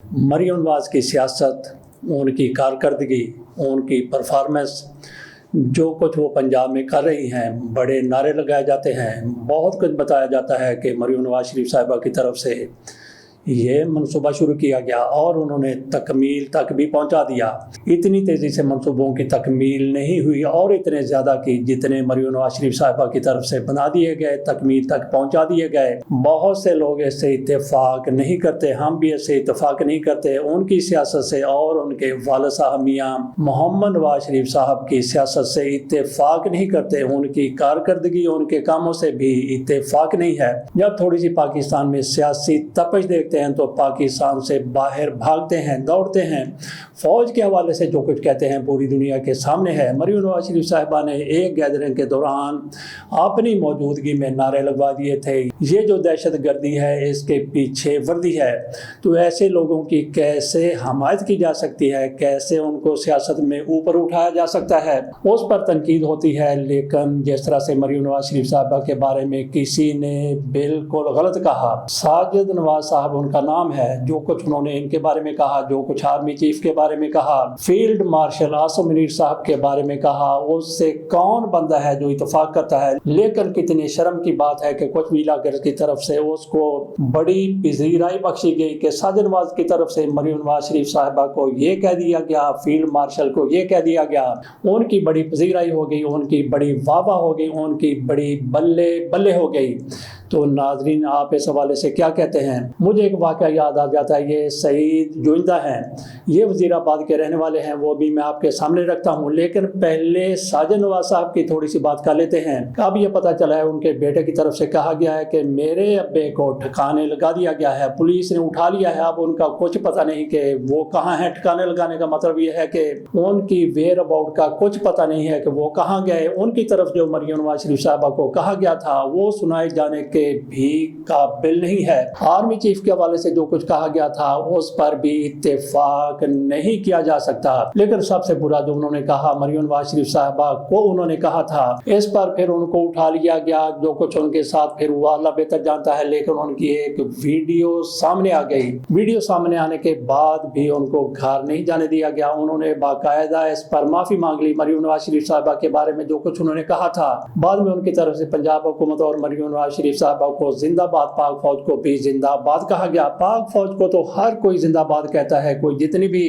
مریم نواز کی سیاست، ان کی کارکردگی، ان کی پرفارمنس، جو کچھ وہ پنجاب میں کر رہی ہیں، بڑے نعرے لگائے جاتے ہیں، بہت کچھ بتایا جاتا ہے کہ مریم نواز شریف صاحبہ کی طرف سے یہ منصوبہ شروع کیا گیا اور انہوں نے تکمیل تک بھی پہنچا دیا۔ اتنی تیزی سے منصوبوں کی تکمیل نہیں ہوئی اور اتنے زیادہ کی جتنے مریم نواز شریف صاحبہ کی طرف سے بنا دیے گئے، تکمیل تک پہنچا دیے گئے۔ بہت سے لوگ اس سے اتفاق نہیں کرتے، ہم بھی اس سے اتفاق نہیں کرتے، ان کی سیاست سے اور ان کے والد صاحب میاں محمد نواز شریف صاحب کی سیاست سے اتفاق نہیں کرتے، ان کی کارکردگی، ان کے کاموں سے بھی اتفاق نہیں ہے۔ جب تھوڑی سی پاکستان میں سیاسی تپش دیکھتے ہیں تو پاکستان سے باہر بھاگتے ہیں، دوڑتے ہیں۔ فوج کے حوالے سے جو کچھ کہتے ہیں پوری دنیا کے سامنے ہے۔ مریم نواز شریف صاحبہ نے ایک گیدرنگ کے دوران اپنی موجودگی میں نعرے لگوا دیے تھے، یہ جو دہشت گردی ہے اس کے پیچھے وردی ہے۔ تو ایسے لوگوں کی کیسے حمایت کی جا سکتی ہے، کیسے ان کو سیاست میں اوپر اٹھایا جا سکتا ہے، اس پر تنقید ہوتی ہے۔ لیکن جس طرح سے مریم نواز شریف صاحبہ کے بارے میں کسی نے بالکل غلط کہا، ساجد نواز صاحب ان کا نام ہے، جو کچھ انہوں نے ان کے بارے میں کہا، جو کچھ آرمی چیف کے بارے میں کہا، فیلڈ مارشل عاصم منیر صاحب کے بارے میں کہا، اس سے کون بندہ ہے جو اتفاق کرتا ہے؟ لیکن کتنی شرم کی بات ہے کہ کچھ ویلاگر کی طرف سے اس کو بڑی پذیرائی بخشی گئی کہ ساجد نواز کی طرف سے مریم نواز شریف صاحبہ کو یہ کہہ دیا گیا، فیلڈ مارشل کو یہ کہہ دیا گیا، ان کی بڑی پذیرائی ہو گئی، ان کی بڑی واہ واہ ہو گئی، ان کی بڑی بلے بلے ہو گئی۔ تو ناظرین، آپ اس حوالے سے کیا کہتے ہیں؟ مجھے ایک واقعہ یاد آ جاتا ہے، یہ سعید جوئندہ ہیں، یہ وزیر آباد کے رہنے والے ہیں، وہ بھی میں آپ کے سامنے رکھتا ہوں۔ لیکن پہلے ساجد نواز صاحب کی تھوڑی سی بات کر لیتے ہیں۔ اب یہ پتہ چلا ہے ان کے بیٹے کی طرف سے کہا گیا ہے کہ میرے ابے کو ٹھکانے لگا دیا گیا ہے، پولیس نے اٹھا لیا ہے، اب ان کا کچھ پتہ نہیں کہ وہ کہاں ہیں۔ ٹھکانے لگانے کا مطلب یہ ہے کہ ان کی ویئر اباؤٹ کا کچھ پتہ نہیں ہے کہ وہ کہاں گئے۔ ان کی طرف جو مریم نواز شریف صاحبہ کو کہا گیا تھا وہ سنائے جانے کے بھی قابل نہیں ہے۔ آرمی چیف کے حوالے سے جو کچھ کہا گیا تھا اس پر بھی اتفاق نہیں کیا جا سکتا۔ لیکن سب سے برا جو انہوں نے کہا مریم نواز شریف صاحبہ کو انہوں نے کہا تھا، اس پر پھر ان کو اٹھا لیا گیا، جو کچھ ان کے ساتھ پھر ہوا اللہ بہتر جانتا ہے۔ لیکن ان کی ایک ویڈیو سامنے آ گئی، ویڈیو سامنے آنے کے بعد بھی ان کو گھر نہیں جانے دیا گیا۔ انہوں نے باقاعدہ اس پر معافی مانگ لی مریم نواز شریف صاحبہ کے بارے میں جو کچھ انہوں نے کہا تھا۔ بعد میں ان کی طرف سے پنجاب حکومت اور مریم نواز شریف صاحبہ کو زندہ باد، پاک فوج کو بھی زندہ باد کہا گیا۔ پاک فوج کو تو ہر کوئی زندہ باد کہتا ہے، کوئی جتنی بھی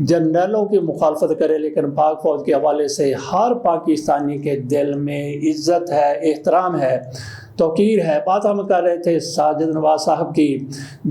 جنرلوں کی مخالفت کرے، لیکن پاک فوج کے حوالے سے ہر پاکستانی کے دل میں عزت ہے، احترام ہے، توقیر ہے۔ بات ہم کر رہے تھے ساجد نواز صاحب کی۔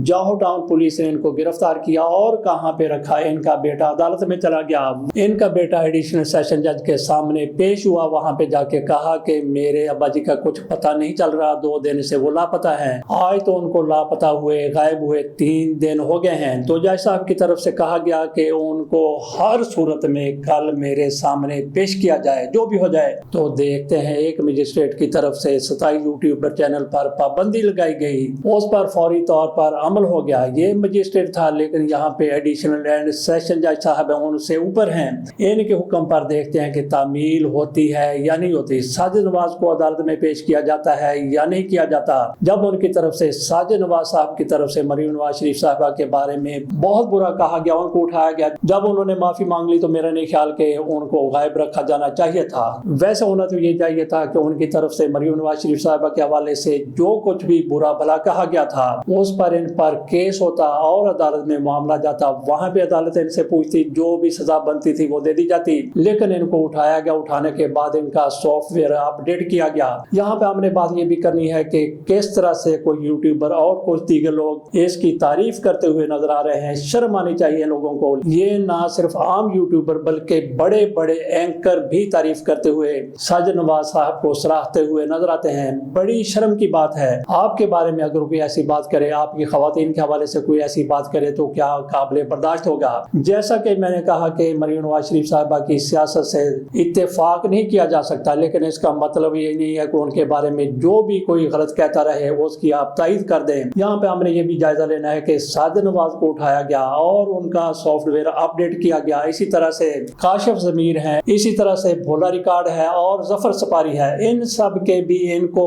جاہو ٹاؤن پولیس نے ان کو گرفتار کیا اور کہاں پہ رکھا؟ ان کا بیٹا عدالت میں چلا گیا، ان کا بیٹا ایڈیشنل سیشن جج کے سامنے پیش ہوا، وہاں پہ جا کے کہا کہ میرے ابا جی کا کچھ پتہ نہیں چل رہا، 2 دن سے وہ لاپتہ ہیں۔ آج تو ان کو لاپتہ ہوئے، غائب ہوئے 3 دن ہو گئے ہیں۔ تو جج صاحب کی طرف سے کہا گیا کہ ان کو ہر صورت میں کل میرے سامنے پیش کیا جائے، جو بھی ہو جائے۔ تو دیکھتے ہیں ایک مجسٹریٹ کی طرف سے 27 یوٹیوبر چینل پر پابندی لگائی گئی، اس پر فوری طور پر عمل ہو گیا۔ یہ مجسٹریٹ تھا، لیکن یہاں پہ ایڈیشنل اینڈ سیشن جج صاحب ان سے اوپر ہیں۔ ان کے حکم پر دیکھتے ہیں کہ تعمیل ہوتی ہے یا نہیں ہوتی، ساجد نواز کو عدالت میں پیش کیا جاتا ہے یا نہیں کیا جاتا۔ جب ان کی طرف سے ساجد نواز صاحب کی طرف سے مریم نواز شریف صاحبہ کے بارے میں بہت برا کہا گیا، ان کو اٹھایا گیا، جب انہوں نے معافی مانگ لی تو میرا نہیں خیال کہ ان کو غائب رکھا جانا چاہیے تھا۔ ویسے ہونا تو یہ چاہیے تھا کہ ان کی طرف سے مریم نواز شریف صاحبہ کے حوالے سے جو کچھ بھی برا بھلا کہا گیا تھا اس پر ان پر کیس ہوتا اور عدالت میں معاملہ جاتا، وہاں پہ عدالت ان سے پوچھتی، جو بھی سزا بنتی تھی وہ دے دی جاتی۔ لیکن ان کو اٹھایا گیا، اٹھانے کے بعد ان کا سافٹ ویئر اپڈیٹ کیا گیا۔ یہاں پہ ہم نے بات یہ بھی کرنی ہے کہ کس طرح سے کوئی یوٹیوبر اور کچھ دیگر لوگ اس کی تعریف کرتے ہوئے نظر آ رہے ہیں۔ شرم آنی چاہیے لوگوں کو۔ یہ نہ صرف عام یوٹیوبر بلکہ بڑے بڑے اینکر بھی تعریف کرتے ہوئے ساجد نواز صاحب کو سراہتے ہوئے نظر آتے ہیں۔ بڑی شرم کی بات ہے۔ آپ کے بارے میں اگر کوئی ایسی بات کرے، آپ کی خواتین کے حوالے سے کوئی ایسی بات کرے تو کیا قابل برداشت ہوگا؟ جیسا کہ میں نے کہا کہ مریم نواز شریف صاحبہ کی سیاست سے اتفاق نہیں کیا جا سکتا، لیکن اس کا مطلب یہ نہیں ہے کہ ان کے بارے میں جو بھی کوئی غلط کہتا رہے اس کی آپ تائید کر دیں۔ یہاں پہ ہم نے یہ بھی جائزہ لینا ہے کہ ساجد نواز کو اٹھایا گیا اور ان کا سافٹ ویئر اپڈیٹ کیا گیا، اسی طرح سے کاشف ضمیر ہیں، اسی طرح سے بھولا ریکارڈ ہے اور ظفر سپاری ہے، ان سب کے بھی ان کو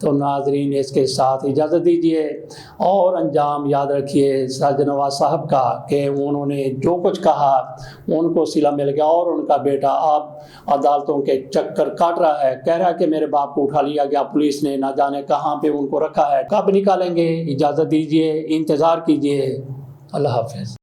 تو ناظرین اس کے ساتھ اجازت دیجیے اور انجام یاد رکھیے سراج نواز صاحب کا کہ انہوں نے جو کچھ کہا ان کو صلہ مل گیا، اور ان کا بیٹا اب عدالتوں کے چکر کاٹ رہا ہے، کہہ رہا ہے کہ میرے باپ کو اٹھا لیا گیا پولیس نے، نہ جانے کہاں پہ ان کو رکھا ہے، کب نکالیں گے؟ اجازت دیجیے، انتظار کیجیے۔ اللہ حافظ۔